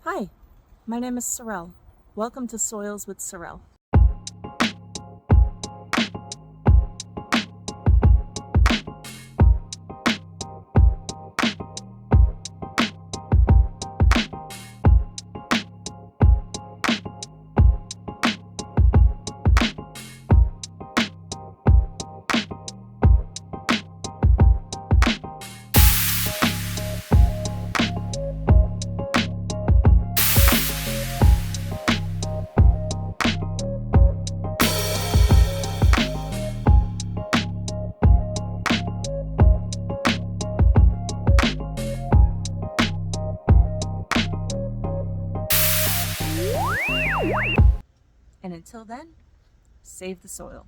Hi, my name is Sorrel. Welcome to Soils with Sorrel. And until then, save the soil.